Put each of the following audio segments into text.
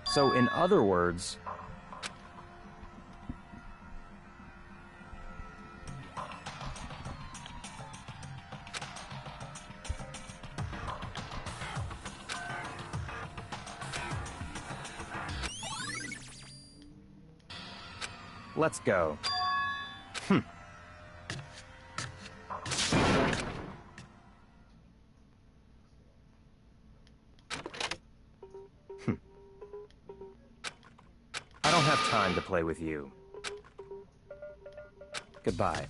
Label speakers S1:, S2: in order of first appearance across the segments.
S1: So, in other words... Let's go. I don't have time to play with you. Goodbye.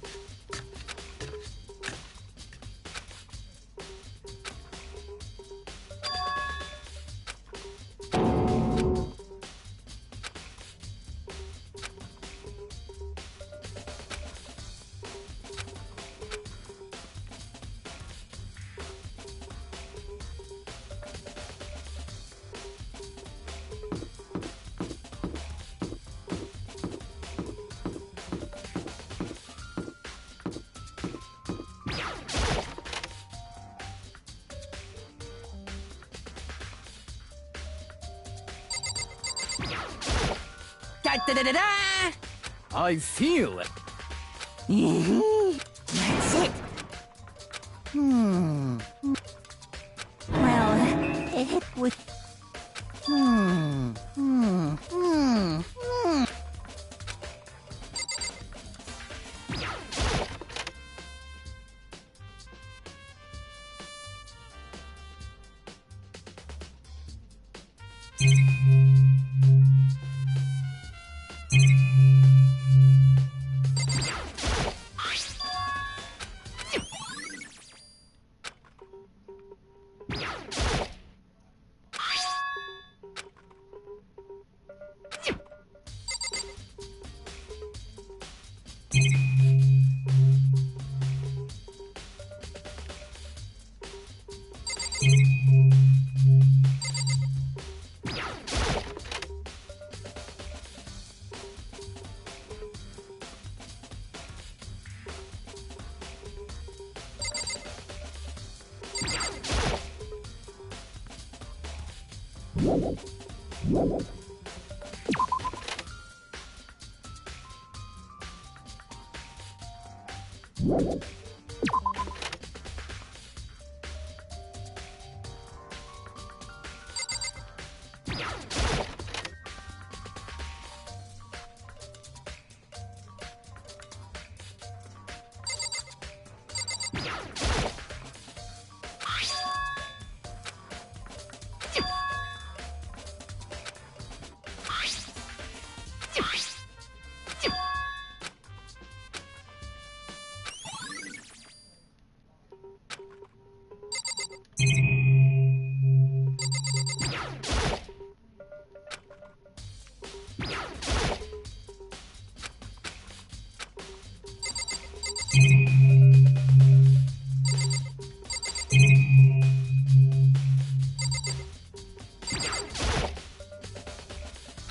S2: Da-da-da-da!
S3: I feel it.
S2: That's it. Well, it would.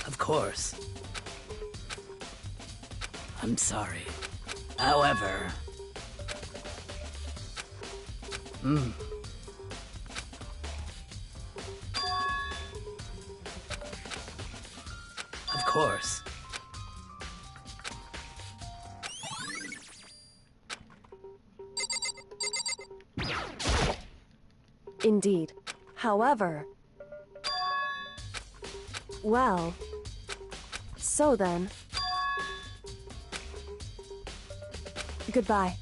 S3: Of course. I'm sorry. However... Of course.
S4: Indeed. However... Well... So then... Goodbye.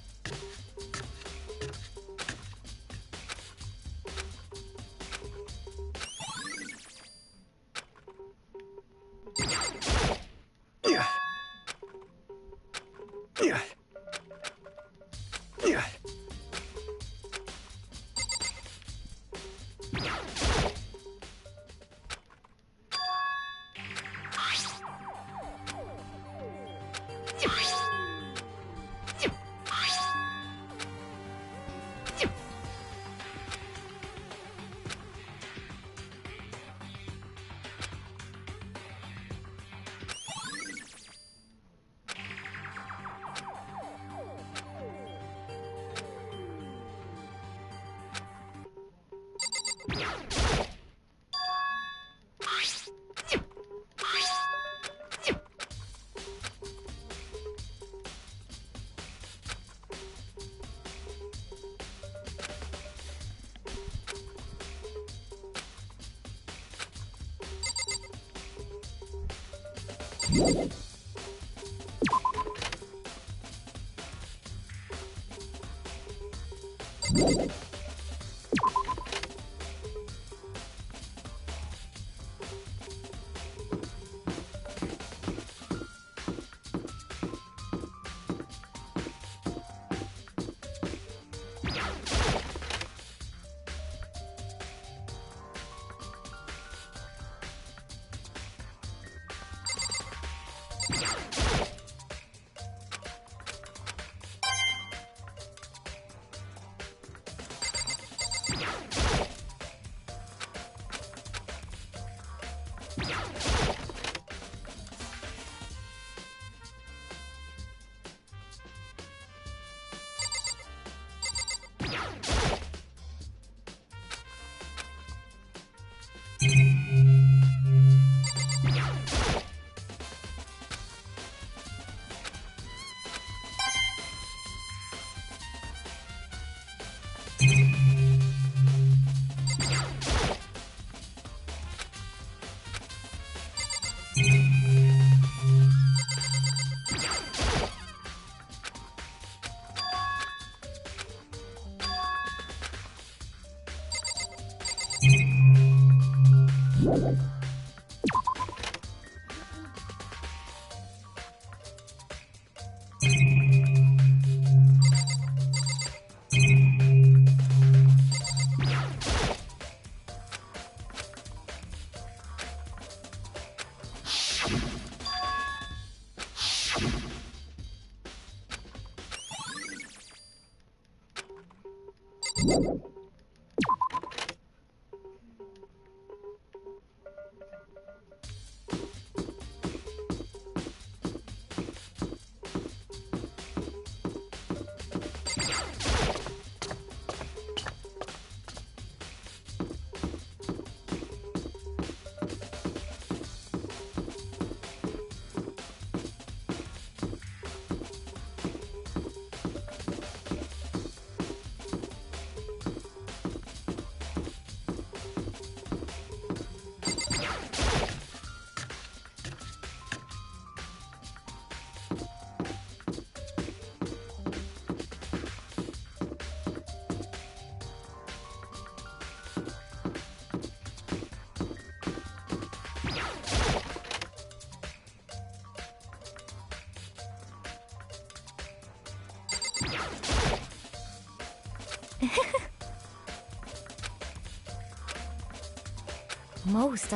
S2: Most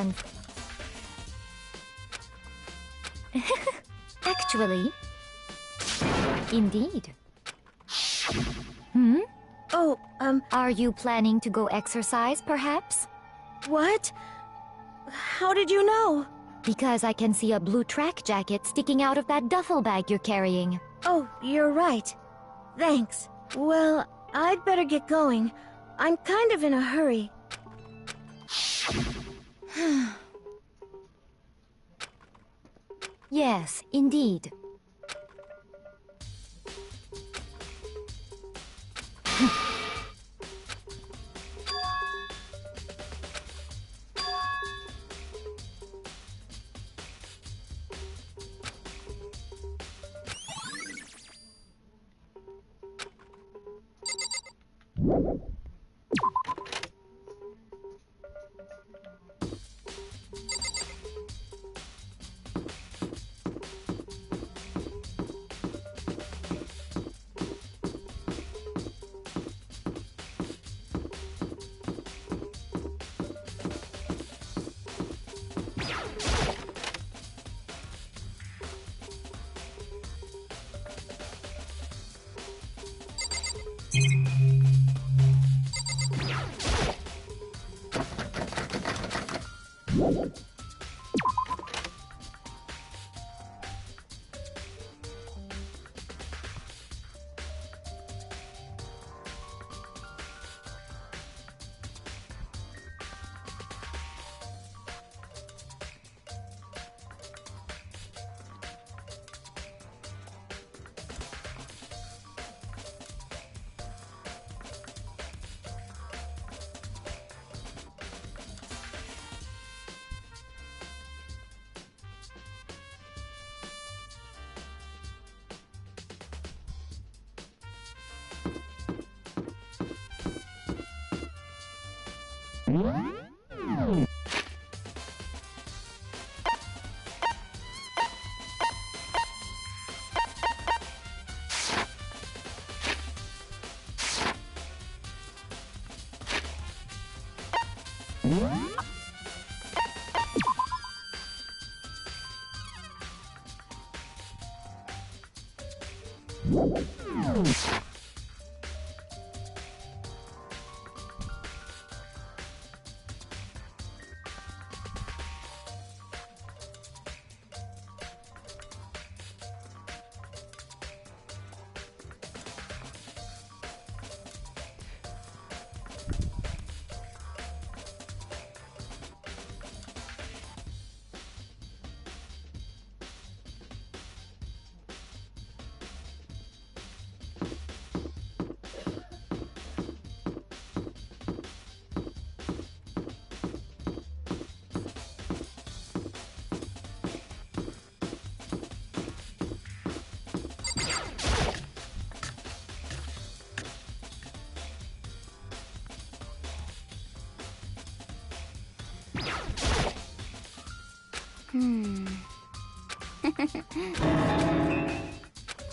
S2: Actually, indeed. Hmm?
S5: Oh,
S2: Are you planning to go exercise, perhaps?
S5: what? How did you know?
S2: Because I can see a blue track jacket sticking out of that duffel bag you're carrying.
S5: Oh, you're right. Thanks. Well, I'd better get going. I'm kind of in a hurry.
S2: Yes, indeed.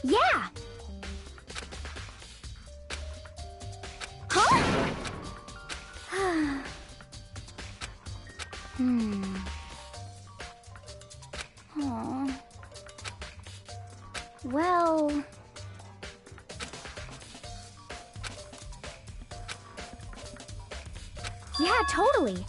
S5: Yeah! Huh? Aw. Well... Yeah, totally.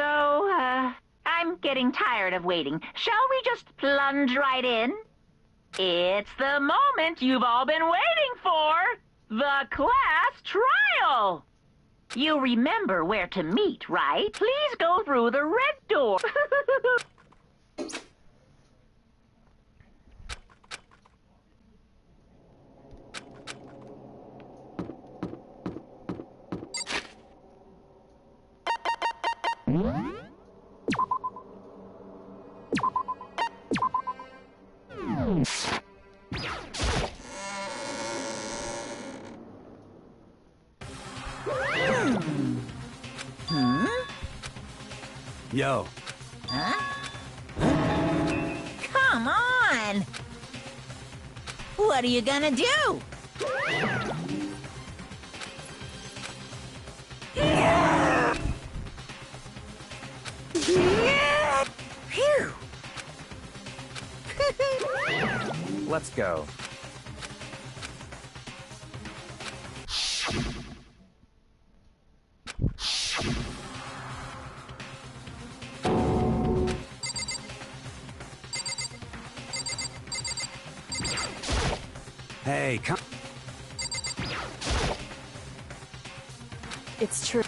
S5: Ah!
S6: I'm getting tired of waiting. Shall we just plunge right in? It's the moment you've all been waiting for! The class trial! You remember where to meet, right? Please go through the red door.
S3: Yo.
S6: Come on! What are you gonna do? Phew!
S1: Let's go.
S3: Hey, come.
S4: It's true.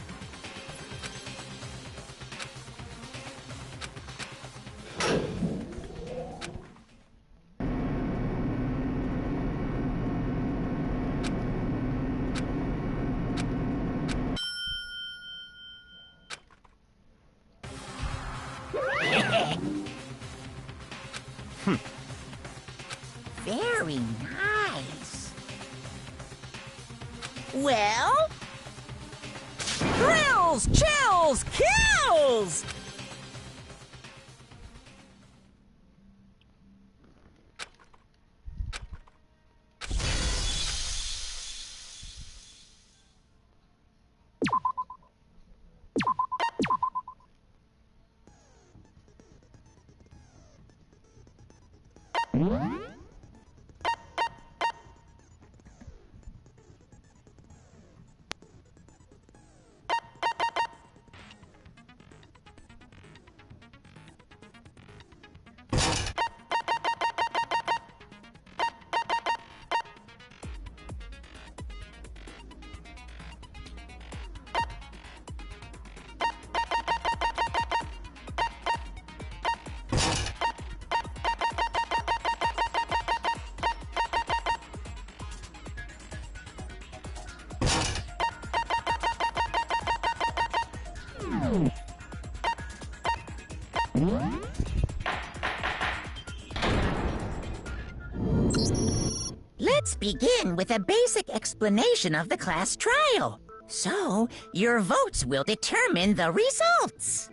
S6: Very nice. Well? Thrills, chills, kills!
S7: Let's begin with a basic explanation of the class trial. So, your votes will determine the results.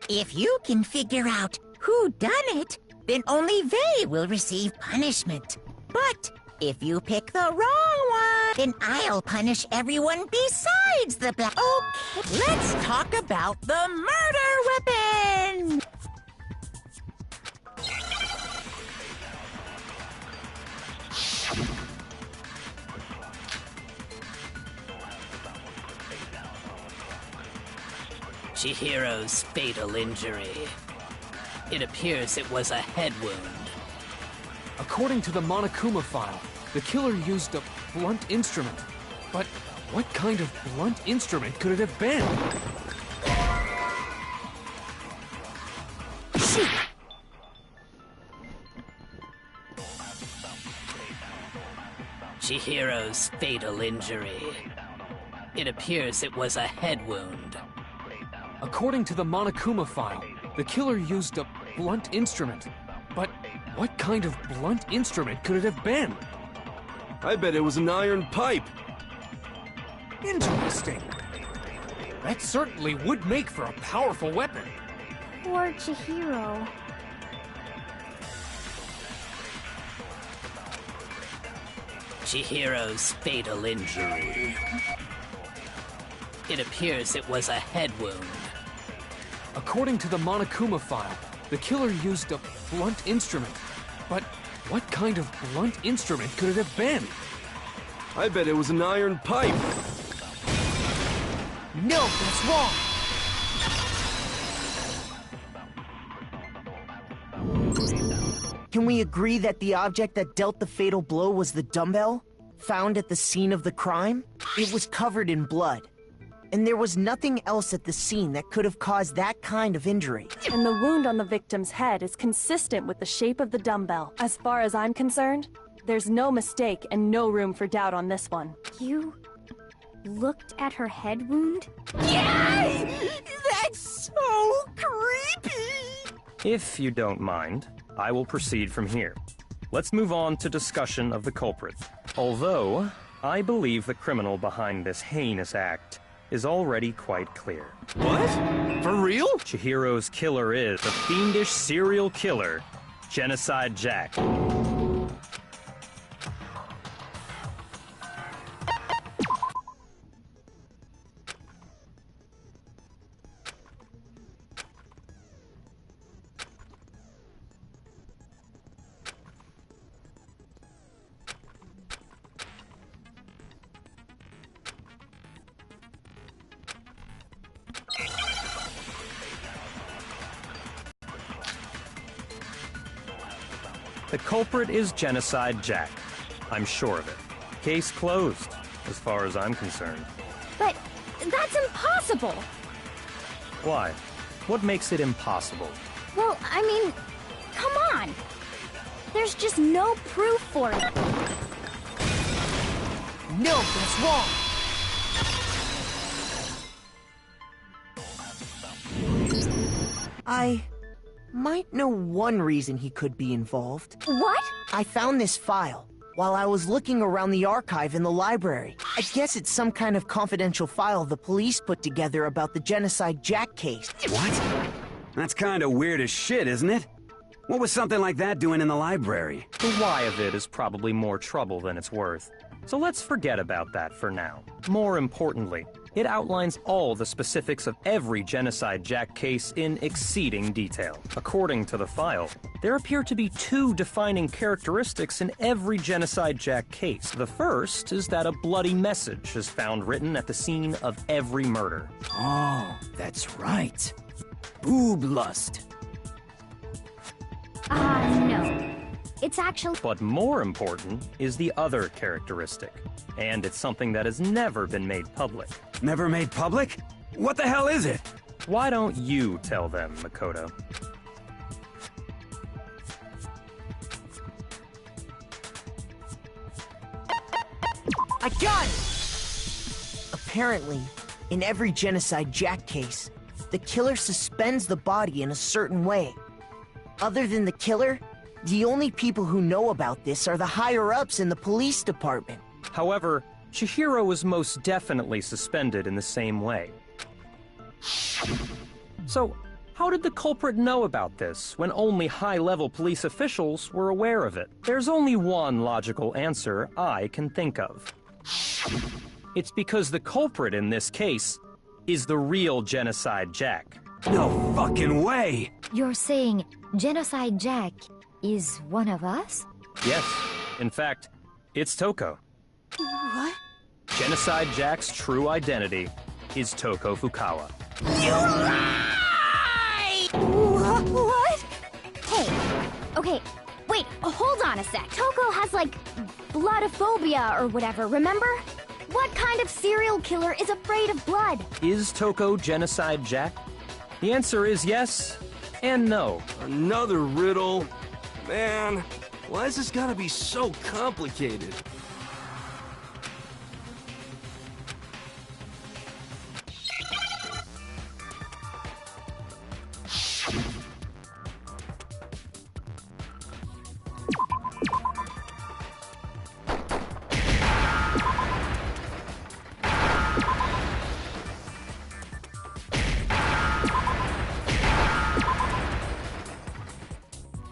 S7: If you can figure out who done it, then only they will receive punishment. But if you pick the wrong one, then I'll punish everyone besides the black. Okay, let's talk about the murder weapon!
S8: Chihiro's fatal injury. It appears it was a head wound.
S9: According to the Monokuma file, the killer used a blunt instrument. But what kind of blunt instrument could it have been? Shoot!
S8: Chihiro's fatal injury. It appears it was a head wound.
S9: According to the Monokuma file, the killer used a blunt instrument. But what kind of blunt instrument could it have been?
S3: I bet it was an iron pipe.
S9: Interesting. That certainly would make for a powerful weapon.
S5: Poor Chihiro.
S8: Chihiro's fatal injury. It appears it was a head wound.
S9: According to the Monokuma file, the killer used a blunt instrument. But what kind of blunt instrument could it have been?
S3: I bet it was an iron pipe.
S9: No, that's wrong!
S10: Can we agree that the object that dealt the fatal blow was the dumbbell, found at the scene of the crime? It was covered in blood. And there was nothing else at the scene that could have caused that kind of injury.
S4: And the wound on the victim's head is consistent with the shape of the dumbbell. As far as I'm concerned, there's no mistake and no room for doubt on this one.
S2: You looked at her head wound?
S7: Yay! That's so creepy!
S1: If you don't mind, I will proceed from here. Let's move on to discussion of the culprit. Although, I believe the criminal behind this heinous act is already quite clear.
S3: What? For real?
S1: Chihiro's killer is the fiendish serial killer, Genocide Jack. The culprit is Genocide Jack. I'm sure of it. Case closed, as far as I'm concerned.
S2: But that's impossible!
S1: Why? What makes it impossible?
S2: Well, I mean, come on! There's just no proof for it.
S10: No, that's wrong! I might know one reason he could be involved.
S2: What?
S10: I found this file while I was looking around the archive in the library. I guess it's some kind of confidential file the police put together about the Genocide Jack case.
S11: What? That's kind of weird as shit, isn't it? What was something like that doing in the library?
S1: The why of it is probably more trouble than it's worth. So let's forget about that for now. More importantly, it outlines all the specifics of every Genocide Jack case in exceeding detail. According to the file, there appear to be two defining characteristics in every Genocide Jack case. The first is that a bloody message is found written at the scene of every murder.
S11: Oh, that's right. Boob lust.
S2: No. It's actually...
S1: But more important is the other characteristic, and it's something that has never been made public.
S11: Never made public? What the hell is it?
S1: Why don't you tell them, Makoto?
S10: I got it! Apparently, in every Genocide Jack case, the killer suspends the body in a certain way. Other than the killer, the only people who know about this are the higher-ups in the police department.
S1: However, Chihiro was most definitely suspended in the same way. So, how did the culprit know about this when only high-level police officials were aware of it? There's only one logical answer I can think of. It's because the culprit in this case is the real Genocide Jack.
S11: No fucking way!
S2: You're saying Genocide Jack is one of us?
S1: Yes. In fact, it's Toko.
S7: What?
S1: Genocide Jack's true identity is Toko Fukawa.
S7: You lie!
S2: What? Hey, okay, wait, hold on a sec. Toko has, like, bloodophobia or whatever, remember? What kind of serial killer is afraid of blood?
S1: Is Toko Genocide Jack? The answer is yes and no.
S3: Another riddle? Man, why is this gotta be so complicated?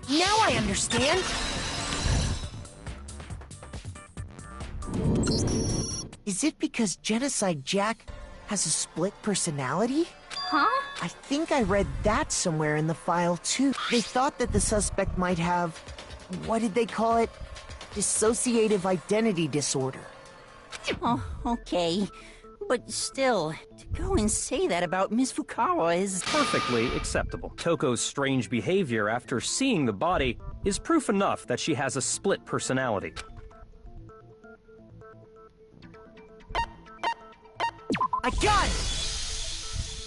S10: Now I understand! Is it because Genocide Jack has a split personality?
S2: Huh?
S10: I think I read that somewhere in the file, too. They thought that the suspect might have... what did they call it? Dissociative identity disorder.
S7: Oh, okay. But still, to go and say that about Miss Fukawa is...
S1: Perfectly acceptable. Toko's strange behavior after seeing the body is proof enough that she has a split personality.
S10: I got it!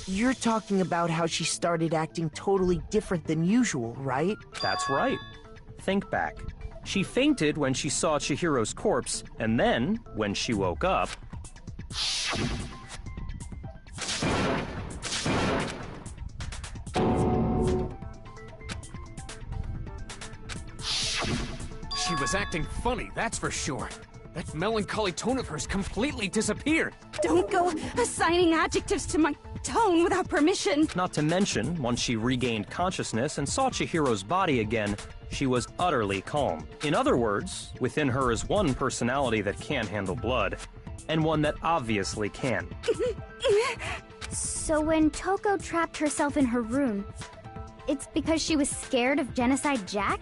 S10: You're talking about how she started acting totally different than usual, right?
S1: That's right. Think back. She fainted when she saw Chihiro's corpse, and then, when she woke up...
S9: She was acting funny, that's for sure. That melancholy tone of hers completely disappeared.
S12: Don't go assigning adjectives to my tone without permission.
S1: Not to mention, once she regained consciousness and saw Chihiro's body again, she was utterly calm. In other words, within her is one personality that can't handle blood, and one that obviously can.
S2: So when Toko trapped herself in her room, it's because she was scared of Genocide Jack?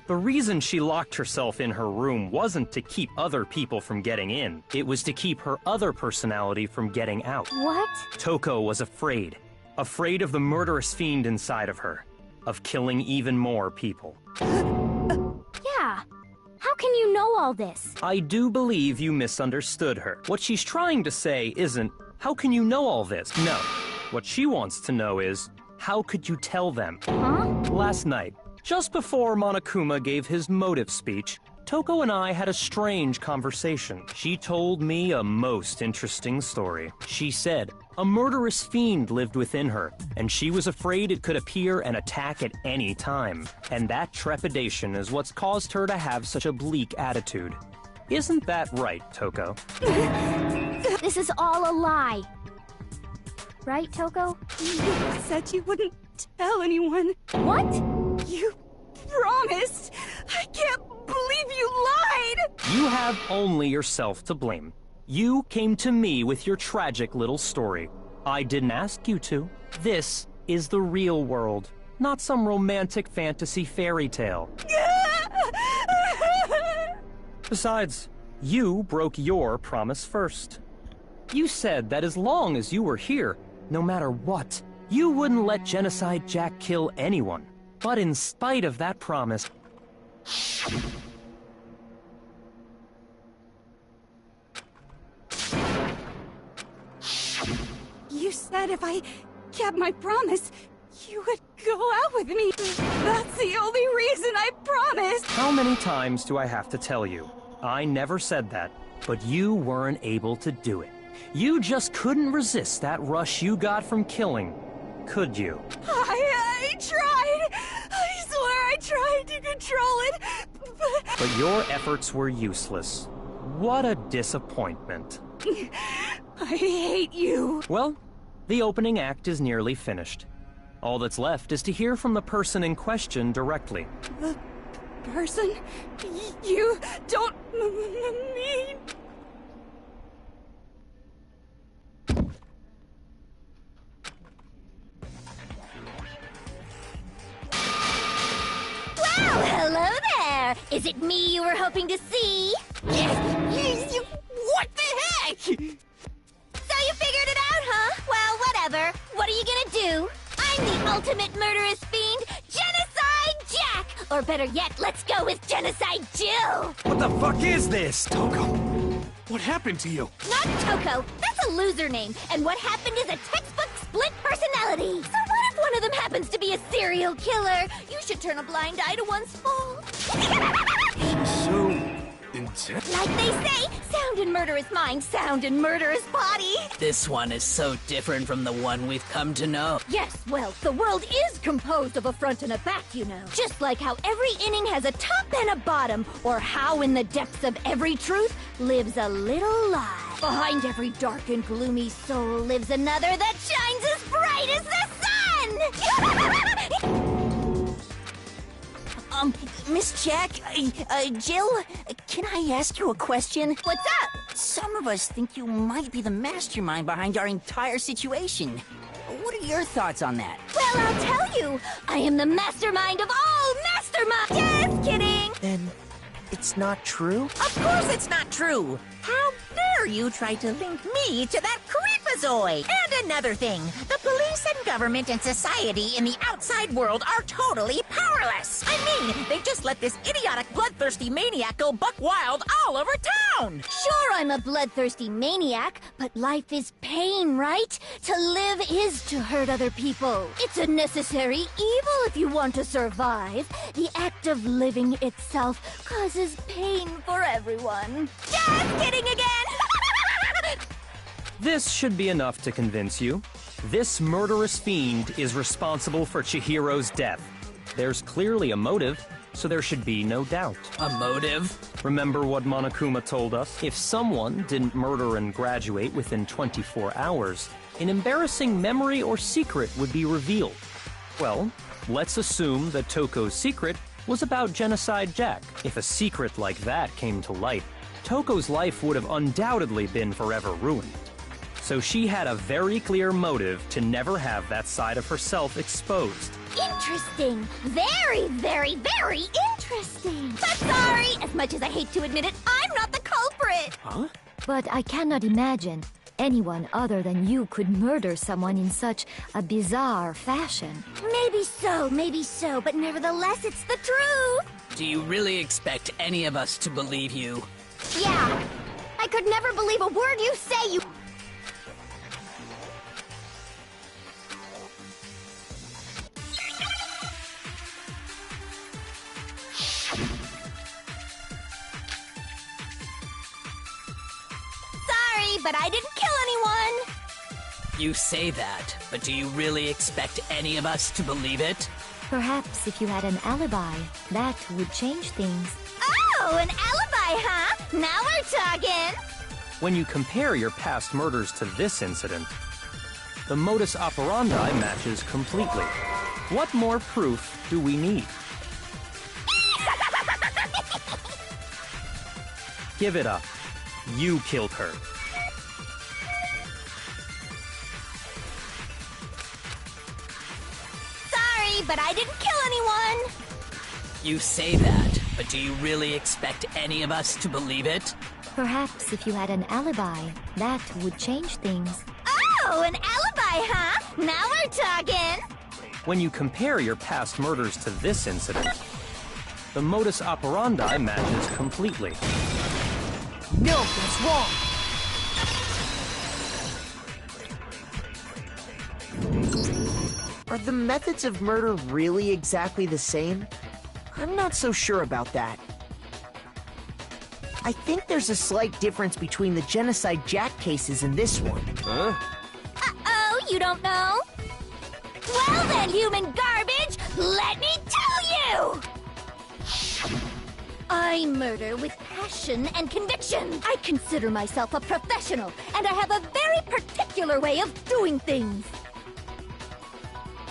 S1: The reason she locked herself in her room wasn't to keep other people from getting in. It was to keep her other personality from getting out.
S2: What?
S1: Toko was afraid. Afraid of the murderous fiend inside of her. Of killing even more people.
S2: Yeah. How can you know all this?
S1: I do believe you misunderstood her. What she's trying to say isn't, how can you know all this? No. What she wants to know is, how could you tell them?
S2: Huh?
S1: Last night, just before Monokuma gave his motive speech, Toko and I had a strange conversation. She told me a most interesting story. She said a murderous fiend lived within her, and she was afraid it could appear and attack at any time. And that trepidation is what's caused her to have such a bleak attitude. Isn't that right, Toko?
S2: This is all a lie. Right, Toko?
S12: You said you wouldn't tell anyone.
S2: What?
S12: You promised! I can't believe you lied!
S1: You have only yourself to blame. You came to me with your tragic little story. I didn't ask you to. This is the real world, not some romantic fantasy fairy tale. Besides, you broke your promise first. You said that as long as you were here, no matter what, you wouldn't let Genocide Jack kill anyone. But in spite of that promise...
S12: You said if I kept my promise, you would go out with me. That's the only reason I promised.
S1: How many times do I have to tell you? I never said that, but you weren't able to do it. You just couldn't resist that rush you got from killing, could you?
S12: I tried. I swear I tried to control it,
S1: But your efforts were useless. What a disappointment.
S12: I hate you.
S1: Well, the opening act is nearly finished. All that's left is to hear from the person in question directly.
S12: The person? You don't mean...
S2: Well, hello there! Is it me you were hoping to see?
S7: What the heck?
S2: So you figured it out, huh? Well, whatever. What are you gonna do? I'm the ultimate murderous fiend, Genocide Jack! Or better yet, let's go with Genocide Jill!
S11: What the fuck is this?
S9: Toko, what happened to you?
S2: Not Toko. That's a loser name. And what happened is a textbook split personality. So what if one of them happens to be a serial killer? You should turn a blind eye to one's fault.
S3: So intense.
S2: Like they say, sound in murderous mind, sound in murderous body.
S8: This one is so different from the one we've come to know.
S2: Yes, well, the world is composed of a front and a back, you know. Just like how every inning has a top and a bottom, or how in the depths of every truth lives a little lie. Behind every dark and gloomy soul lives another that shines as bright as the sun!
S7: Miss Jack, Jill, can I ask you a question?
S2: What's up?
S7: Some of us think you might be the mastermind behind our entire situation. What are your thoughts on that?
S2: Well, I'll tell you. I am the mastermind of all masterminds. Just kidding.
S10: Then it's not true?
S7: Of course it's not true! How dare you try to link me to that creepus Zoid! And another thing, the police and government and society in the outside world are totally powerless! I mean, they just let this idiotic bloodthirsty maniac go buck wild all over town!
S2: Sure, I'm a bloodthirsty maniac, but life is pain, right? To live is to hurt other people. It's a necessary evil if you want to survive. The act of living itself causes pain for everyone. Just kidding again!
S1: This should be enough to convince you. This murderous fiend is responsible for Chihiro's death. There's clearly a motive, so there should be no doubt.
S8: A motive?
S1: Remember what Monokuma told us? If someone didn't murder and graduate within 24 hours, an embarrassing memory or secret would be revealed. Well, let's assume that Toko's secret was about Genocide Jack. If a secret like that came to light, Toko's life would have undoubtedly been forever ruined. So she had a very clear motive to never have that side of herself exposed.
S2: Interesting. Very, very, very interesting. But sorry, as much as I hate to admit it, I'm not the culprit.
S1: Huh?
S13: But I cannot imagine anyone other than you could murder someone in such a bizarre fashion.
S2: Maybe so, but nevertheless, it's the truth.
S8: Do you really expect any of us to believe you?
S2: Yeah. I could never believe a word you say, you... But I didn't kill anyone!
S8: You say that, but do you really expect any of us to believe it?
S13: Perhaps if you had an alibi, that would change things.
S2: Oh, an alibi, huh? Now we're talking!
S1: When you compare your past murders to this incident, the modus operandi matches completely. What more proof do we need? Give it up. You killed her.
S2: But I didn't kill anyone!
S8: You say that, but do you really expect any of us to believe it?
S13: Perhaps if you had an alibi, that would change things.
S2: Oh, an alibi, huh? Now we're talking!
S1: When you compare your past murders to this incident, the modus operandi matches completely.
S10: No, that's wrong! Are the methods of murder really exactly the same? I'm not so sure about that. I think there's a slight difference between the Genocide Jack cases and this one.
S3: Huh?
S2: Uh-oh, you don't know? Well then, human garbage, let me tell you! I murder with passion and conviction. I consider myself a professional, and I have a very particular way of doing things.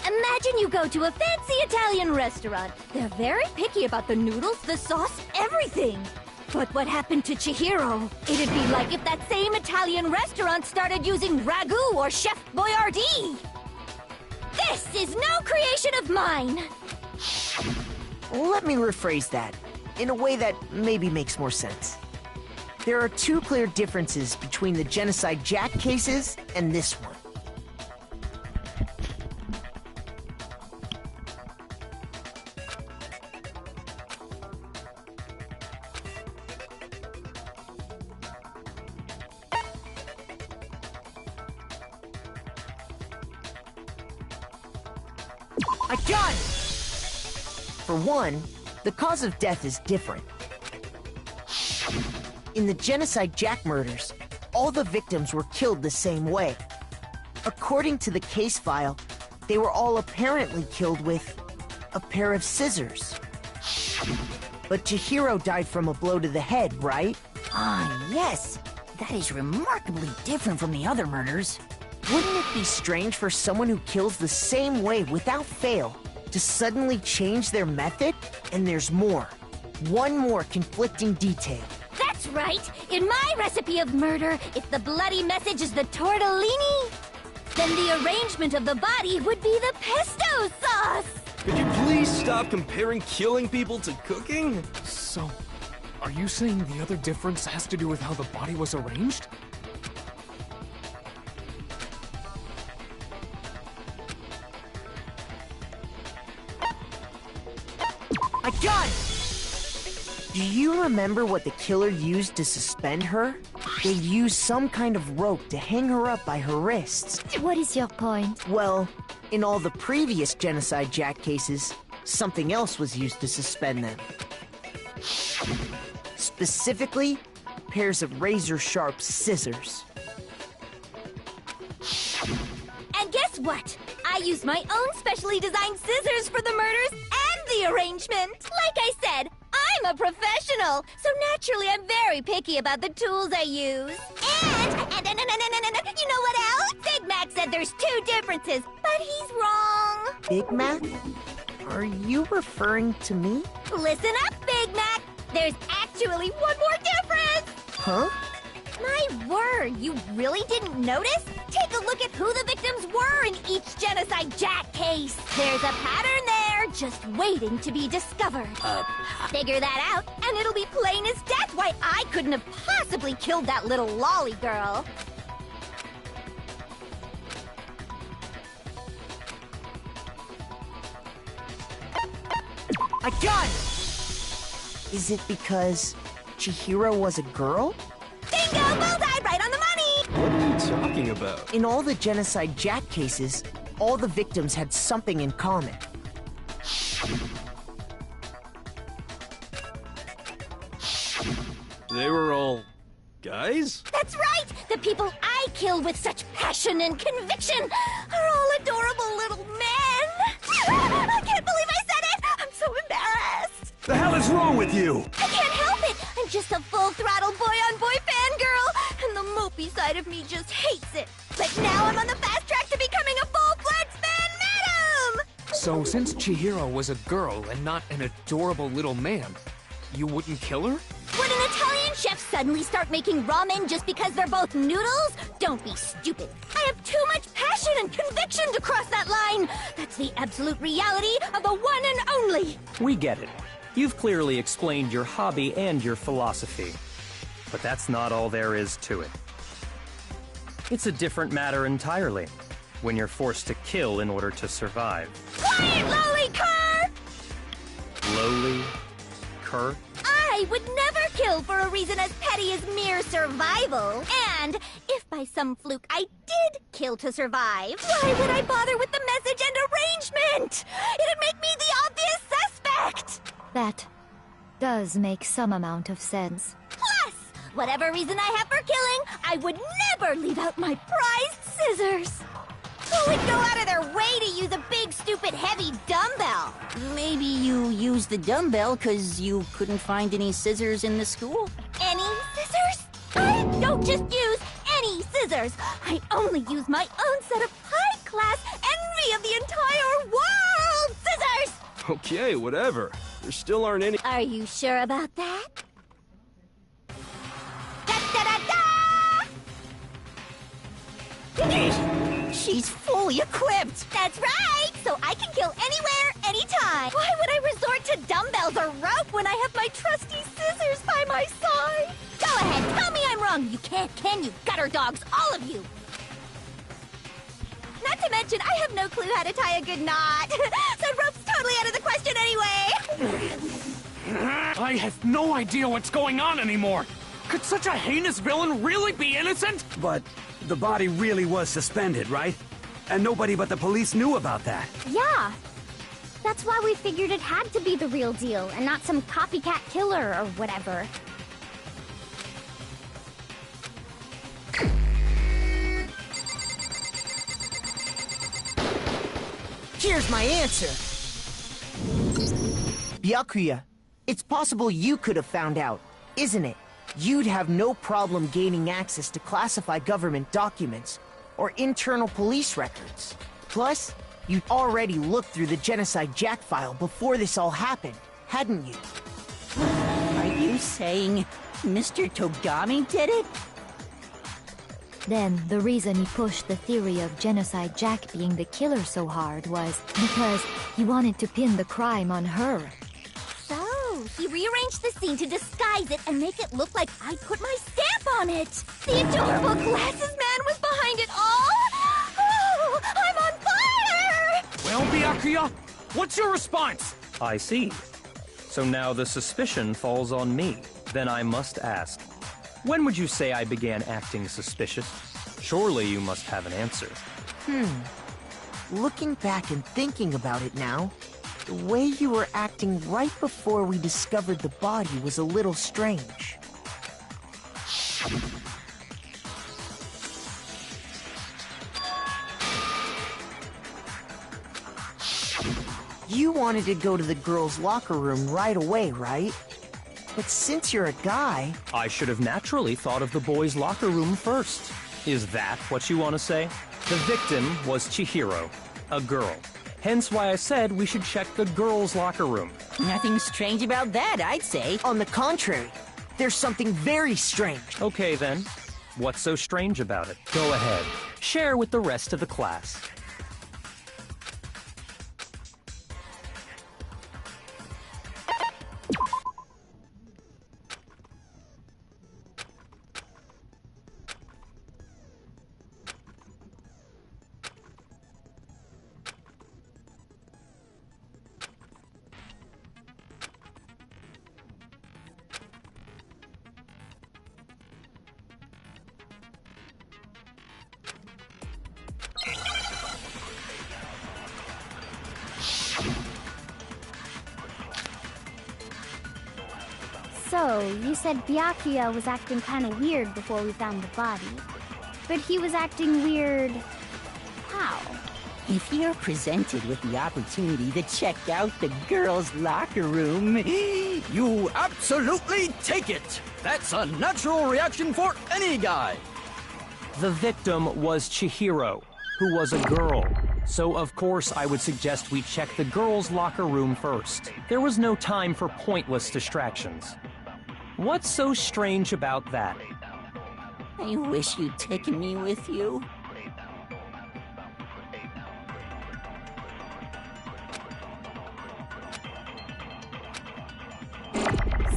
S2: Imagine you go to a fancy Italian restaurant. They're very picky about the noodles, the sauce, everything. But what happened to Chihiro? It'd be like if that same Italian restaurant started using ragu or Chef Boyardee. This is no creation of mine.
S10: Let me rephrase that, in a way that maybe makes more sense. There are two clear differences between the Genocide Jack cases and this one. I got it! For one, the cause of death is different. In the Genocide Jack murders, all the victims were killed the same way. According to the case file, they were all apparently killed with a pair of scissors. But Chihiro died from a blow to the head, right?
S7: Ah, yes. That is remarkably different from the other murders.
S10: Wouldn't it be strange for someone who kills the same way without fail to suddenly change their method? And there's more. One more conflicting detail.
S2: That's right! In my recipe of murder, if the bloody message is the tortellini, then the arrangement of the body would be the pesto sauce!
S3: Could you please stop comparing killing people to cooking?
S9: So, are you saying the other difference has to do with how the body was arranged?
S10: I got it! Do you remember what the killer used to suspend her? They used some kind of rope to hang her up by her wrists.
S13: What is your point?
S10: Well, in all the previous Genocide Jack cases, something else was used to suspend them. Specifically, pairs of razor-sharp scissors.
S2: And guess what? I used my own specially designed scissors for the murders and the arrangement. Like I said, I'm a professional, so naturally I'm very picky about the tools I use. And you know what else? Big Mac said there's 2 differences, but he's wrong.
S10: Big Mac? Are you referring to me?
S2: Listen up, Big Mac. There's actually one more difference.
S10: Huh?
S2: My word, you really didn't notice? Take a look at who the victims were in each Genocide Jack case. There's a pattern there, just waiting to be discovered. Figure that out, and it'll be plain as death why I couldn't have possibly killed that little lolly girl.
S10: I got it! Is it because Chihiro was a girl?
S2: Bingo! Bullseye! Right on the money!
S3: What are you talking about?
S10: In all the Genocide Jack cases, all the victims had something in common.
S3: They were all guys?
S2: That's right! The people I kill with such passion and conviction are all adorable little men! I can't believe I said it! I'm so embarrassed!
S11: The hell is wrong with you?
S2: I can't help it! I'm just a full-throttle boy-on-boy fangirl, and the mopey side of me just hates it. But now I'm on the fast track to becoming a full-fledged fan madam!
S9: So, since Chihiro was a girl and not an adorable little man, you wouldn't kill her?
S2: Would an Italian chef suddenly start making ramen just because they're both noodles? Don't be stupid. I have too much passion and conviction to cross that line. That's the absolute reality of the one and only.
S1: We get it. You've clearly explained your hobby and your philosophy. But that's not all there is to it. It's a different matter entirely, when you're forced to kill in order to survive.
S2: Quiet, lowly cur!
S1: Lowly cur?
S2: I would never kill for a reason as petty as mere survival. And if by some fluke I did kill to survive, why would I bother with the message and arrangement? It'd make me the obvious suspect!
S13: That does make some amount of sense.
S2: Plus, whatever reason I have for killing, I would never leave out my prized scissors. Who would go out of their way to use a big, stupid, heavy dumbbell?
S14: Maybe you used the dumbbell because you couldn't find any scissors in the school?
S2: Any scissors? I don't just use any scissors. I only use my own set of high-class envy of the entire world scissors!
S3: Okay, whatever. There still aren't any.
S2: Are you sure about that?
S14: She's fully equipped!
S2: That's right! So I can kill anywhere, anytime! Why would I resort to dumbbells or rope when I have my trusty scissors by my side? Go ahead, tell me I'm wrong! You can't, can you, gutter dogs, all of you! Not to mention, I have no clue how to tie a good knot. So rope's totally out of the question anyway!
S9: I have no idea what's going on anymore! Could such a heinous villain really be innocent?
S11: But the body really was suspended, right? And nobody but the police knew about that.
S2: Yeah. That's why we figured it had to be the real deal, and not some copycat killer or whatever.
S10: Here's my answer! Byakuya, it's possible you could have found out, isn't it? You'd have no problem gaining access to classified government documents or internal police records. Plus, you'd already looked through the Genocide Jack file before this all happened, hadn't you?
S14: Are you saying Mr. Togami did it?
S13: Then, the reason he pushed the theory of Genocide Jack being the killer so hard was because he wanted to pin the crime on her.
S2: So, he rearranged the scene to disguise it and make it look like I put my stamp on it. The adorable glasses man was behind it all. Oh, I'm on fire!
S9: Well, Byakuya, what's your response?
S1: I see. So now the suspicion falls on me. Then I must ask, when would you say I began acting suspicious? Surely you must have an answer.
S10: Looking back and thinking about it now, the way you were acting right before we discovered the body was a little strange. You wanted to go to the girls' locker room right away, right? But since you're a guy...
S1: I should have naturally thought of the boys' locker room first. Is that what you want to say? The victim was Chihiro, a girl. Hence why I said we should check the girls' locker room.
S14: Nothing strange about that, I'd say.
S10: On the contrary, there's something very strange.
S1: Okay then, what's so strange about it? Go ahead, share with the rest of the class.
S2: So, you said Byakuya was acting kind of weird before we found the body. But he was acting weird... how?
S14: If you're presented with the opportunity to check out the girls' locker room,
S15: you absolutely take it! That's a natural reaction for any guy!
S1: The victim was Chihiro, who was a girl. So of course I would suggest we check the girls' locker room first. There was no time for pointless distractions. What's so strange about that?
S14: I wish you'd taken me with you.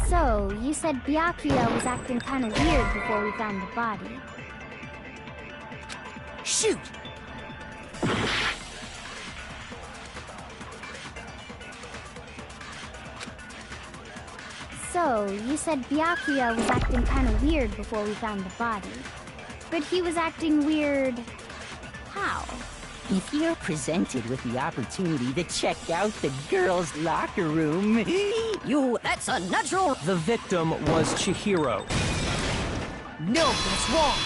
S2: So, you said Byakuya was acting kind of weird before we found the body.
S10: Shoot!
S2: So, you said Byakuya was acting kind of weird before we found the body. But he was acting weird... how?
S14: If you're presented with the opportunity to check out the girls' locker room,
S15: that's a natural...
S1: The victim was Chihiro.
S10: No, that's wrong!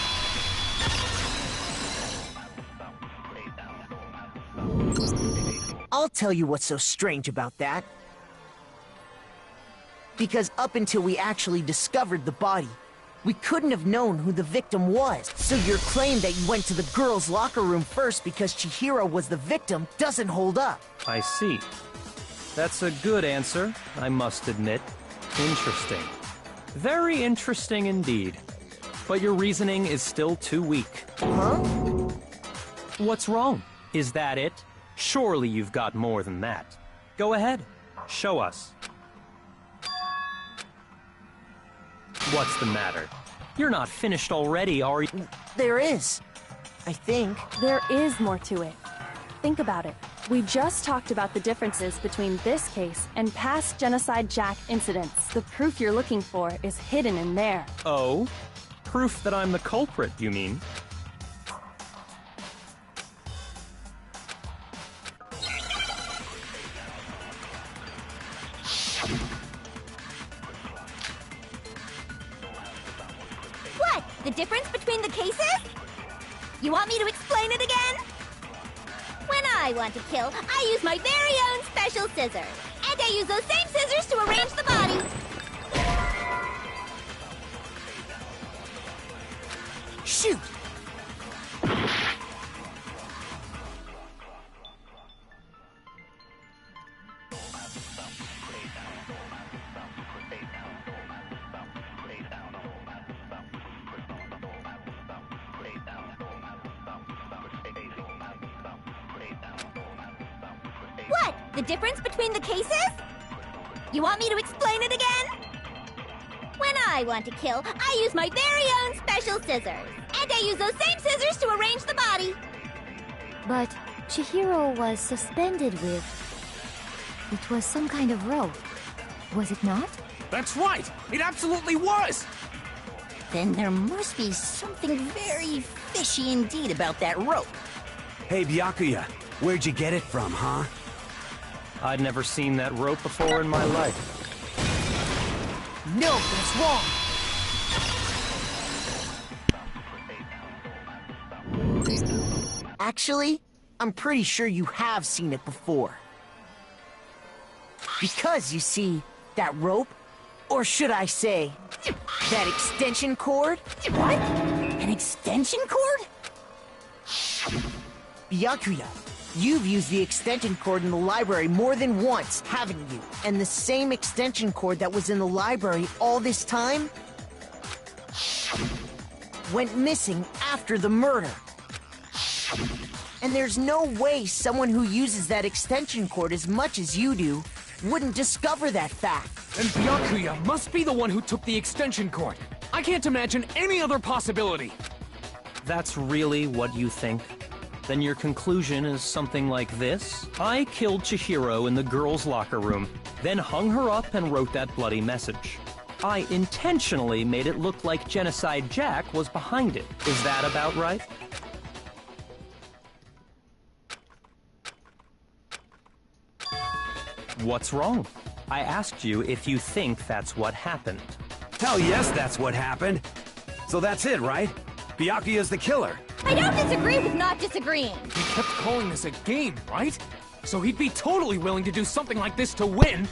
S10: I'll tell you what's so strange about that. Because up until we actually discovered the body, we couldn't have known who the victim was. So your claim that you went to the girls' locker room first because Chihiro was the victim doesn't hold up.
S1: I see. That's a good answer, I must admit. Interesting. Very interesting indeed. But your reasoning is still too weak.
S10: Huh?
S1: What's wrong? Is that it? Surely you've got more than that. Go ahead. Show us. What's the matter? You're not finished already, are you?
S10: There is. I think.
S4: There is more to it. Think about it. We just talked about the differences between this case and past Genocide Jack incidents. The proof you're looking for is hidden in there.
S1: Oh? Proof that I'm the culprit, you mean?
S2: What? The difference between the cases? You want me to explain it again? When I want to kill, I use my very own special scissors. And I use those same scissors to arrange the body.
S10: Shoot!
S2: What? The difference between the cases? You want me to explain it again? When I want to kill, I use my very own special scissors. And I use those same scissors to arrange the body.
S13: But Chihiro was suspended with... It was some kind of rope. Was it not?
S9: That's right! It absolutely was!
S14: Then there must be something very fishy indeed about that rope.
S11: Hey, Byakuya, where'd you get it from, huh?
S1: I'd never seen that rope before in my life.
S10: No, that's wrong! Actually, I'm pretty sure you have seen it before. Because, you see, that rope, or should I say, that extension cord?
S14: What? An extension cord?
S10: Byakuya, you've used the extension cord in the library more than once, haven't you? And the same extension cord that was in the library all this time went missing after the murder. And there's no way someone who uses that extension cord as much as you do wouldn't discover that fact.
S9: And Byakuya must be the one who took the extension cord. I can't imagine any other possibility.
S1: That's really what you think? Then your conclusion is something like this? I killed Chihiro in the girls' locker room, then hung her up and wrote that bloody message. I intentionally made it look like Genocide Jack was behind it. Is that about right? What's wrong? I asked you if you think that's what happened.
S11: Hell yes, that's what happened. So that's it, right? Byakuya's the killer.
S2: I don't disagree with not disagreeing.
S9: He kept calling this a game, right? So he'd be totally willing to do something like this to win.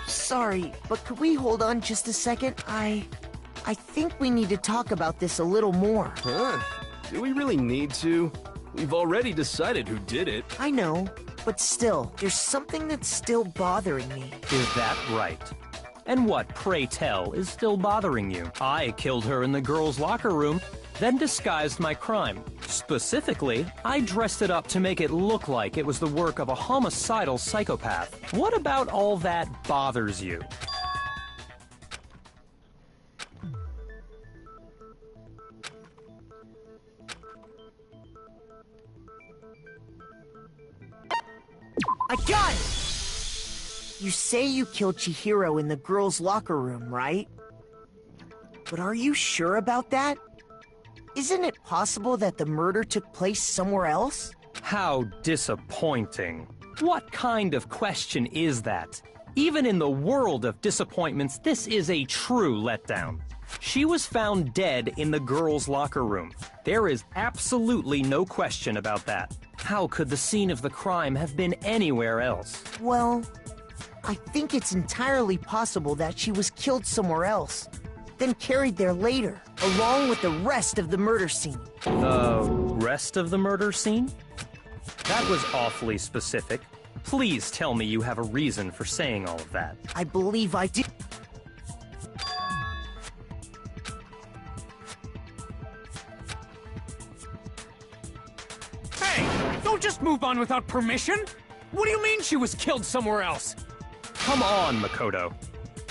S10: Sorry, but could we hold on just a second? I think we need to talk about this a little more.
S3: Huh? Do we really need to? We've already decided who did it.
S10: I know, but still, there's something that's still bothering me.
S1: Is that right? And what, pray tell, is still bothering you? I killed her in the girls' locker room, then disguised my crime. Specifically, I dressed it up to make it look like it was the work of a homicidal psychopath. What about all that bothers you?
S10: I got it! You say you killed Chihiro in the girls' locker room, right? But are you sure about that? Isn't it possible that the murder took place somewhere else?
S1: How disappointing. What kind of question is that? Even in the world of disappointments, this is a true letdown. She was found dead in the girls' locker room. There is absolutely no question about that. How could the scene of the crime have been anywhere else?
S10: Well, I think it's entirely possible that she was killed somewhere else, then carried there later, along with the rest of the murder scene.
S1: The rest of the murder scene? That was awfully specific. Please tell me you have a reason for saying all of that.
S10: I believe I do.
S9: Hey! Don't just move on without permission! What do you mean she was killed somewhere else?
S1: Come on, Makoto.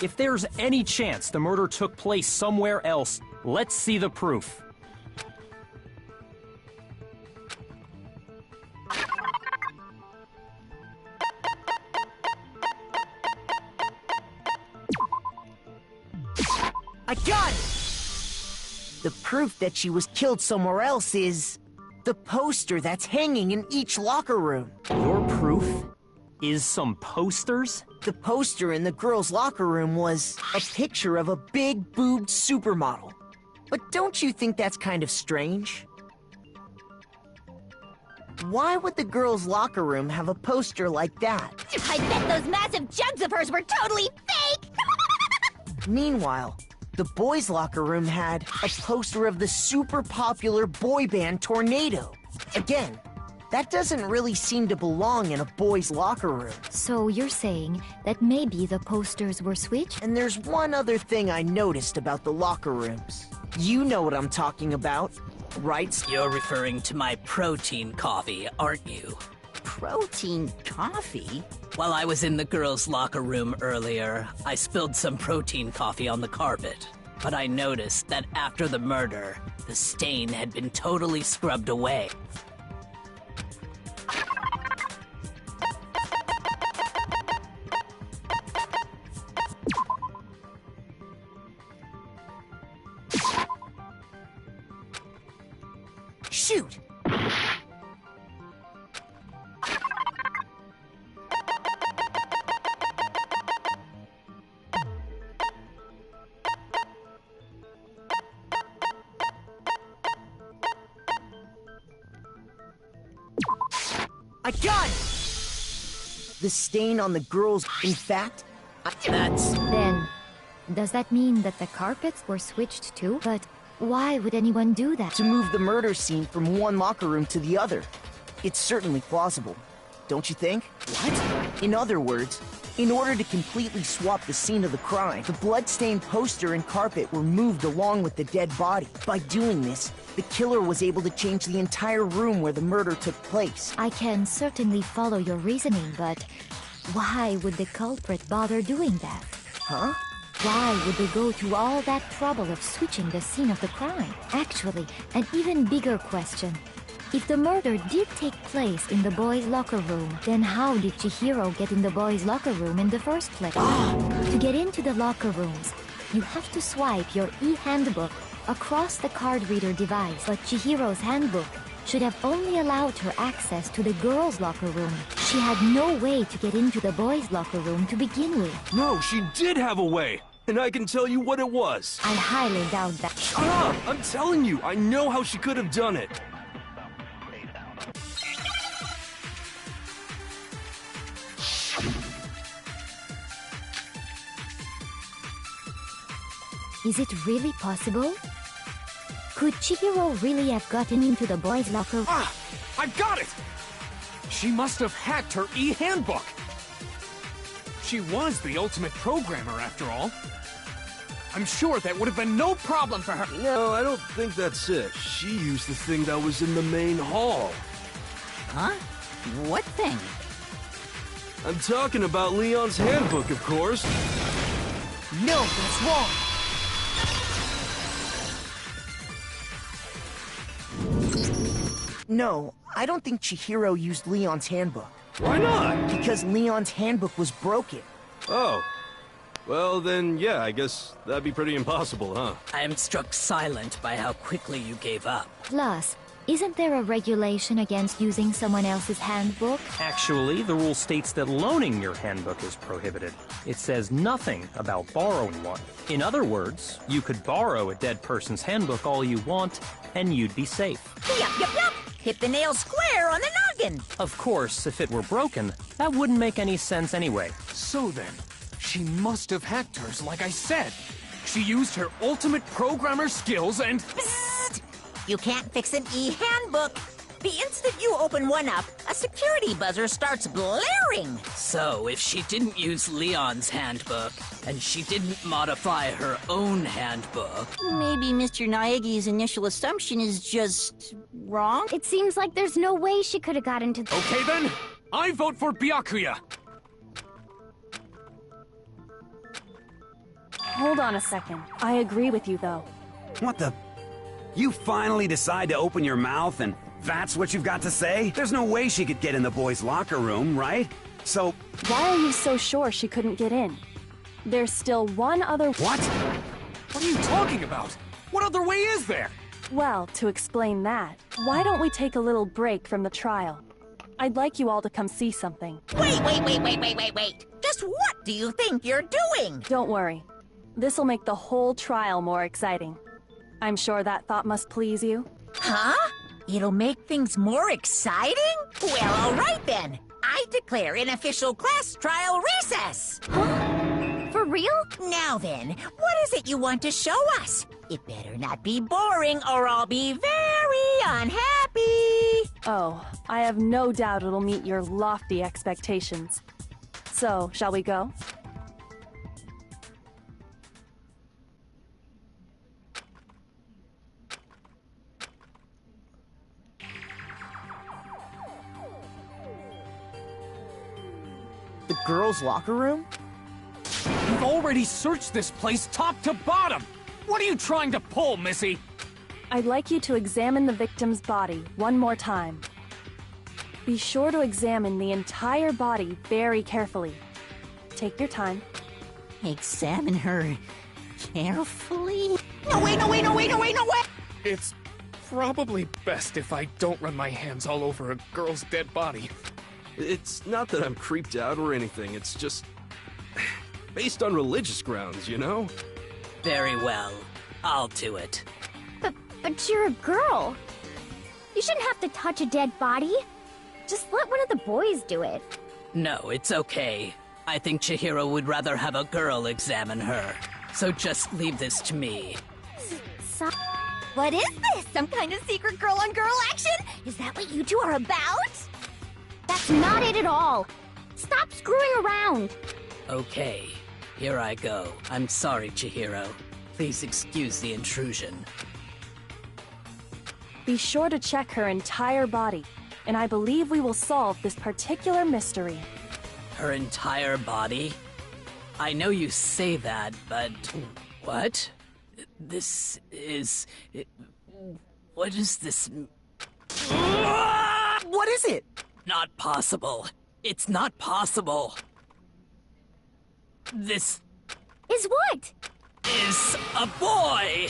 S1: If there's any chance the murder took place somewhere else, let's see the proof.
S10: I got it! The proof that she was killed somewhere else is the poster that's hanging in each locker room.
S1: Your proof is some posters?
S10: The poster in the girls' locker room was a picture of a big-boobed supermodel. But don't you think that's kind of strange? Why would the girls' locker room have a poster like that?
S2: I bet those massive jugs of hers were totally fake!
S10: Meanwhile, The boys' locker room had a poster of the super popular boy band Tornado. Again, that doesn't really seem to belong in a boys' locker room.
S13: So you're saying that maybe the posters were switched?
S10: And there's one other thing I noticed about the locker rooms. You know what I'm talking about, right?
S8: You're referring to my protein coffee, aren't you?
S14: Protein coffee?
S8: While I was in the girls' locker room earlier, I spilled some protein coffee on the carpet. But I noticed that after the murder, the stain had been totally scrubbed away.
S10: Shoot! I got it! The stain on the girls, in fact,
S13: Then, does that mean that the carpets were switched too? But why would anyone do that?
S10: To move the murder scene from one locker room to the other. It's certainly plausible, don't you think? What? In other words, in order to completely swap the scene of the crime, the blood-stained poster and carpet were moved along with the dead body. By doing this, the killer was able to change the entire room where the murder took place.
S13: I can certainly follow your reasoning, but why would the culprit bother doing that?
S10: Huh?
S13: Why would they go to all that trouble of switching the scene of the crime? Actually, an even bigger question. If the murder did take place in the boys' locker room, then how did Chihiro get in the boys' locker room in the first place? To get into the locker rooms, you have to swipe your e-handbook across the card reader device, but Chihiro's handbook should have only allowed her access to the girls' locker room. She had no way to get into the boys' locker room to begin with.
S3: No, she did have a way, and I can tell you what it was.
S13: I highly doubt that.
S3: Shut up! I'm telling you, I know how she could have done it.
S13: Is it really possible? Could Chihiro really have gotten into the boys' locker room?
S9: Ah! I've got it! She must have hacked her e-handbook! She was the ultimate programmer, after all. I'm sure that would have been no problem for her.
S3: No, I don't think that's it. She used the thing that was in the main hall.
S14: Huh? What thing?
S3: I'm talking about Leon's handbook, of course.
S10: No, that's wrong! No, I don't think Chihiro used Leon's handbook.
S3: Why not?
S10: Because Leon's handbook was broken.
S3: Oh. Well, then, yeah, I guess that'd be pretty impossible, huh?
S8: I am struck silent by how quickly you gave up.
S13: Plus, isn't there a regulation against using someone else's handbook?
S1: Actually, the rule states that loaning your handbook is prohibited. It says nothing about borrowing one. In other words, you could borrow a dead person's handbook all you want, and you'd be safe.
S7: Yup, yup, yup! Hit the nail square on the noggin!
S1: Of course, if it were broken, that wouldn't make any sense anyway.
S9: So then, she must have hacked hers, like I said. She used her ultimate programmer skills and...
S7: Psst! You can't fix an e-handbook. The instant you open one up, a security buzzer starts blaring.
S8: So, if she didn't use Leon's handbook, and she didn't modify her own handbook...
S14: Maybe Mr. Naegi's initial assumption is just... wrong?
S2: It seems like there's no way she could have got into the...
S9: Okay then, I vote for Byakuya!
S4: Hold on a second. I agree with you, though.
S11: What the... You finally decide to open your mouth and that's what you've got to say? There's no way she could get in the boys' locker room, right? So...
S4: Why are you so sure she couldn't get in? There's still one other...
S11: What?
S9: What are you talking about? What other way is there?
S4: Well, to explain that, why don't we take a little break from the trial? I'd like you all to come see something.
S7: Wait! Just what do you think you're doing?
S4: Don't worry. This'll make the whole trial more exciting. I'm sure that thought must please you.
S7: Huh? It'll make things more exciting? Well, all right then. I declare an official class trial recess.
S2: Huh? For real?
S7: Now then, what is it you want to show us? It better not be boring or I'll be very unhappy.
S4: Oh, I have no doubt it'll meet your lofty expectations. So, shall we go?
S10: The girls' locker room?
S9: You've already searched this place top to bottom! What are you trying to pull, Missy?
S4: I'd like you to examine the victim's body one more time. Be sure to examine the entire body very carefully. Take your time.
S14: Examine her carefully?
S7: No, wait, no, wait, no, wait, no, wait, no, wait!
S9: It's probably best if I don't run my hands all over a girl's dead body.
S3: It's not that I'm creeped out or anything, it's just... based on religious grounds, you know?
S8: Very well. I'll do it.
S2: But you're a girl. You shouldn't have to touch a dead body. Just let one of the boys do it.
S8: No, it's okay. I think Chihiro would rather have a girl examine her. So just leave this to me.
S2: What is this? Some kind of secret girl-on-girl action? Is that what you two are about? That's not it at all. Stop screwing around.
S8: Okay, here I go. I'm sorry, Chihiro. Please excuse the intrusion.
S4: Be sure to check her entire body, and I believe we will solve this particular mystery.
S8: Her entire body? I know you say that, but... What? This is... What is this...
S10: What is it?
S8: Not possible. It's not possible. This...
S2: Is what?
S8: Is a boy!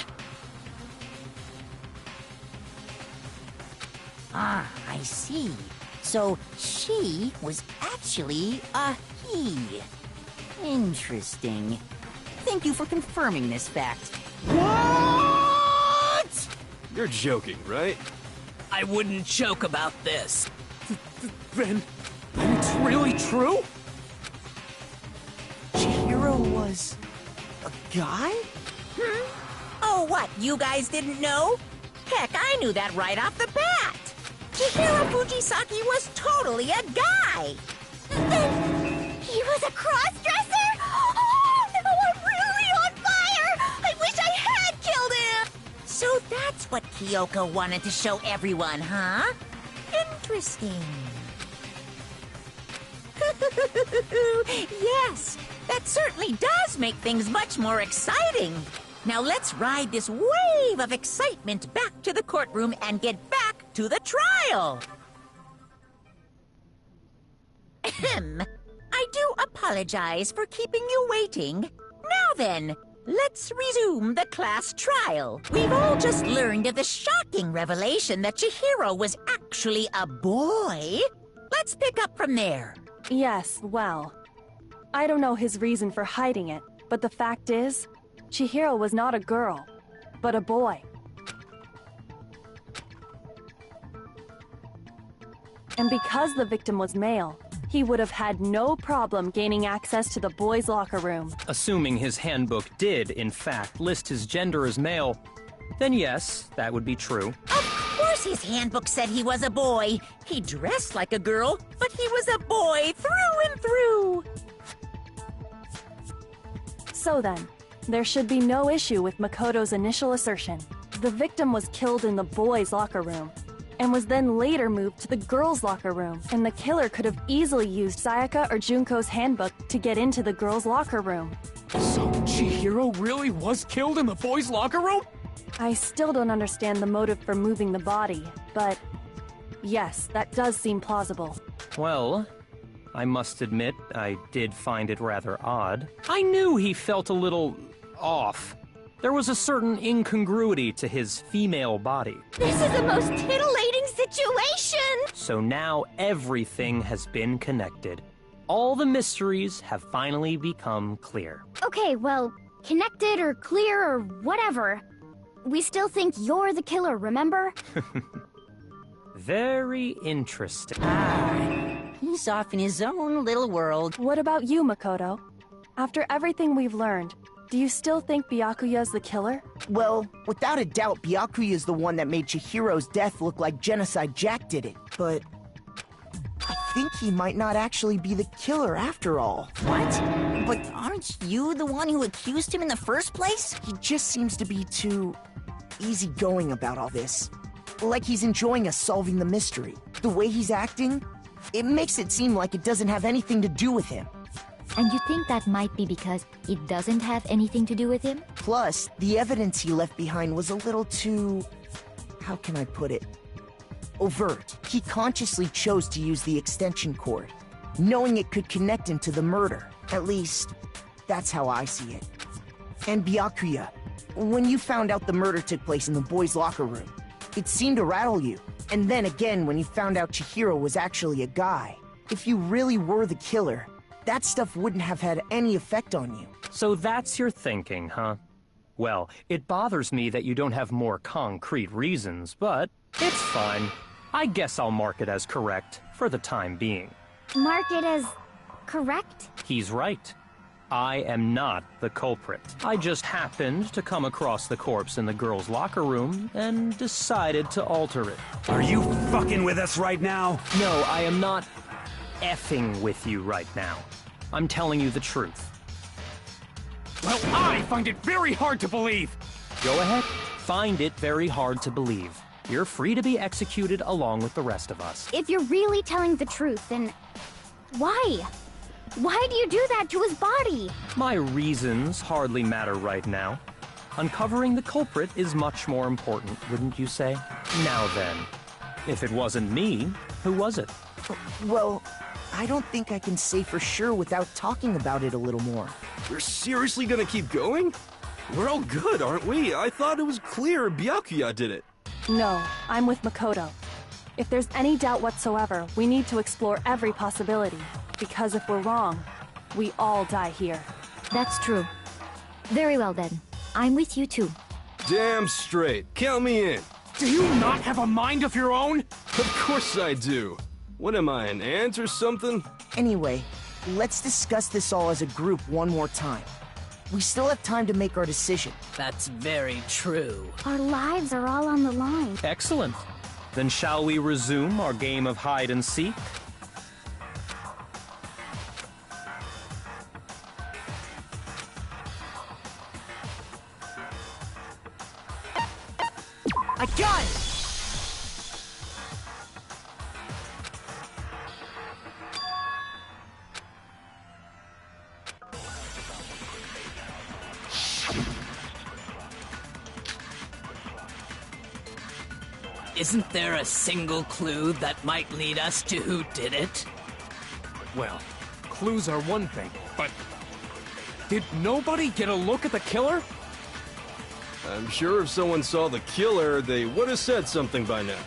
S7: Ah, I see. So she was actually a he.
S14: Interesting. Thank you for confirming this fact.
S3: What? You're joking, right?
S8: I wouldn't joke about this.
S9: Then it's really true?
S10: Chihiro was... a guy?
S7: Oh, what, you guys didn't know? Heck, I knew that right off the bat. Chihiro Fujisaki was totally a guy.
S2: He was a cross-dresser? Oh, I'm really on fire! I wish I had killed him!
S7: So that's what Kyoko wanted to show everyone, huh? Interesting. Yes, that certainly does make things much more exciting. Now let's ride this wave of excitement back to the courtroom and get back to the trial. Ahem. I do apologize for keeping you waiting. Now then, let's resume the class trial. We've all just learned of the shocking revelation that Chihiro was actually a boy. Let's pick up from there.
S4: Yes, well, I don't know his reason for hiding it, but the fact is, Chihiro was not a girl, but a boy. And because the victim was male, he would have had no problem gaining access to the boys' locker room.
S1: Assuming his handbook did, in fact, list his gender as male, then yes, that would be true.
S7: Of course his handbook said he was a boy. He dressed like a girl, but he was a boy through and through.
S4: So then, there should be no issue with Makoto's initial assertion. The victim was killed in the boys' locker room, and was then later moved to the girls' locker room, and the killer could have easily used Sayaka or Junko's handbook to get into the girls' locker room.
S9: So Chihiro really was killed in the boys' locker room?
S4: I still don't understand the motive for moving the body, but yes, that does seem plausible.
S1: Well, I must admit, I did find it rather odd. I knew he felt a little off. There was a certain incongruity to his female body.
S2: This is the most titillating situation!
S1: So now everything has been connected. All the mysteries have finally become clear.
S2: Okay, well, connected or clear or whatever. We still think you're the killer, remember?
S1: Very interesting.
S14: He's off in his own little world.
S4: What about you, Makoto? After everything we've learned, do you still think Byakuya's the killer?
S10: Well, without a doubt, Byakuya is the one that made Chihiro's death look like Genocide Jack did it. But I think he might not actually be the killer after all.
S7: What? But aren't you the one who accused him in the first place?
S10: He just seems to be too easygoing about all this. Like he's enjoying us solving the mystery. The way he's acting, it makes it seem like it doesn't have anything to do with him.
S13: And you think that might be because it doesn't have anything to do with him?
S10: Plus, the evidence he left behind was a little too... how can I put it? Overt. He consciously chose to use the extension cord, knowing it could connect him to the murder. At least, that's how I see it. And Byakuya, when you found out the murder took place in the boys' locker room, it seemed to rattle you. And then again when you found out Chihiro was actually a guy. If you really were the killer, that stuff wouldn't have had any effect on you.
S1: So that's your thinking, huh? Well, it bothers me that you don't have more concrete reasons, but it's fine. I guess I'll mark it as correct for the time being.
S2: Mark it as correct?
S1: He's right. I am not the culprit. I just happened to come across the corpse in the girls' locker room and decided to alter it.
S11: Are you fucking with us right now?
S1: No, I am not effing with you right now. I'm telling you the truth.
S9: Well, I find it very hard to believe.
S1: Go ahead. Find it very hard to believe. You're free to be executed along with the rest of us.
S2: If you're really telling the truth, then why? Why do you do that to his body?
S1: My reasons hardly matter right now. Uncovering the culprit is much more important, wouldn't you say? Now then, if it wasn't me, who was it?
S10: Well, I don't think I can say for sure without talking about it a little more.
S3: We're seriously gonna keep going? We're all good, aren't we? I thought it was clear Byakuya did it.
S4: No, I'm with Makoto. If there's any doubt whatsoever, we need to explore every possibility. Because if we're wrong, we all die here.
S13: That's true. Very well then. I'm with you too.
S3: Damn straight. Count me in.
S9: Do you not have a mind of your own?
S3: Of course I do. What am I, an ant or something?
S10: Anyway, let's discuss this all as a group one more time. We still have time to make our decision.
S8: That's very true.
S2: Our lives are all on the line.
S1: Excellent. Then shall we resume our game of hide and seek?
S10: I got it!
S8: Isn't there a single clue that might lead us to who did it?
S9: Well, clues are one thing, but did nobody get a look at the killer?
S3: I'm sure if someone saw the killer, they would have said something by now.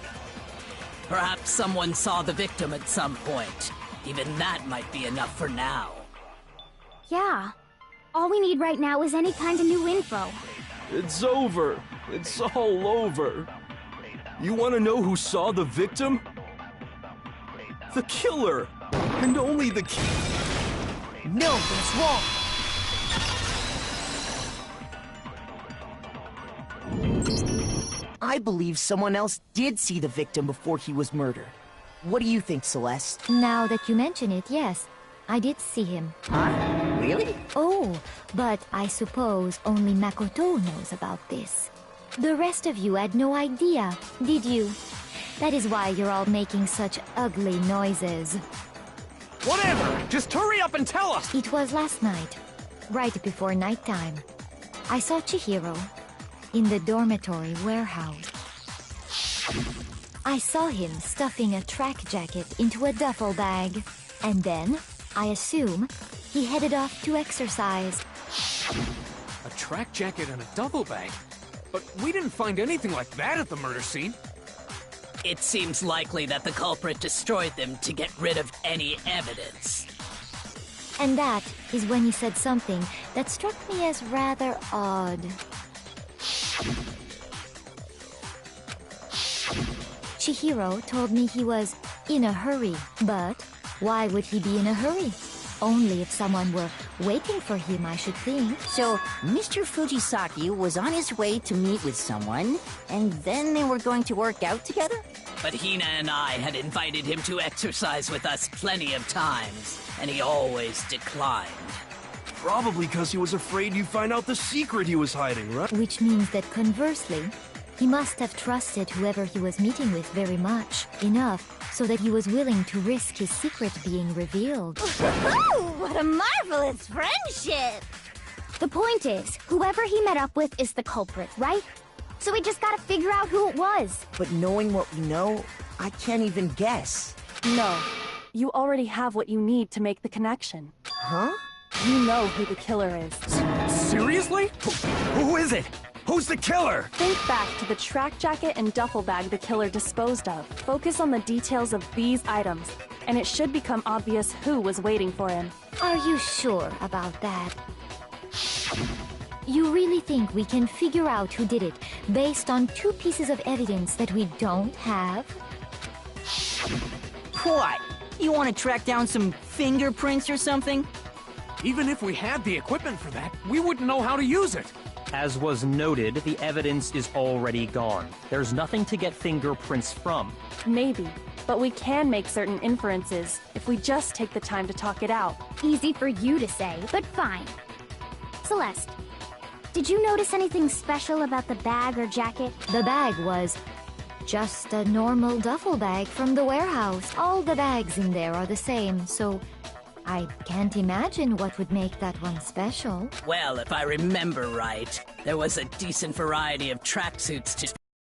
S8: Perhaps someone saw the victim at some point. Even that might be enough for now.
S2: Yeah. All we need right now is any kind of new info.
S3: It's over. It's all over. You want to know who saw the victim? The killer! And only the
S10: No, that's wrong! I believe someone else did see the victim before he was murdered. What do you think, Celeste?
S13: Now that you mention it, yes. I did see him.
S7: Huh? Really?
S13: Oh, but I suppose only Makoto knows about this. The rest of you had no idea, did you? That is why you're all making such ugly noises.
S9: Whatever! Just hurry up and tell us!
S13: It was last night, right before nighttime. I saw Chihiro in the dormitory warehouse. I saw him stuffing a track jacket into a duffel bag. And then, I assume, he headed off to exercise.
S9: A track jacket and a duffel bag? But we didn't find anything like that at the murder scene.
S8: It seems likely that the culprit destroyed them to get rid of any evidence.
S13: And that is when he said something that struck me as rather odd. Chihiro told me he was in a hurry, but why would he be in a hurry? Only if someone were Waiting for him, I should think.
S14: So, Mr. Fujisaki was on his way to meet with someone, and then they were going to work out together?
S8: But Hina and I had invited him to exercise with us plenty of times, and he always declined.
S3: Probably because he was afraid you'd find out the secret he was hiding, right?
S13: Which means that conversely, he must have trusted whoever he was meeting with very much, enough so that he was willing to risk his secret being revealed.
S2: What a marvelous friendship! The point is, whoever he met up with is the culprit, right? So we just gotta figure out who it was.
S10: But knowing what we know, I can't even guess.
S4: No. You already have what you need to make the connection.
S10: Huh?
S4: You know who the killer is.
S9: Seriously?
S11: Who is it? Who's the killer?
S4: Think back to the track jacket and duffel bag the killer disposed of. Focus on the details of these items, and it should become obvious who was waiting for him.
S13: Are you sure about that? You really think we can figure out who did it based on 2 pieces of evidence that we don't have?
S14: What? You want to track down some fingerprints or something?
S9: Even if we had the equipment for that, we wouldn't know how to use it.
S1: As was noted, the evidence is already gone. There's nothing to get fingerprints from.
S4: Maybe, but we can make certain inferences if we just take the time to talk it out.
S2: Easy for you to say, but fine. Celeste, did you notice anything special about the bag or jacket?
S13: The bag was just a normal duffel bag from the warehouse. All the bags in there are the same, so I can't imagine what would make that one special.
S8: Well, if I remember right, there was a decent variety of tracksuits to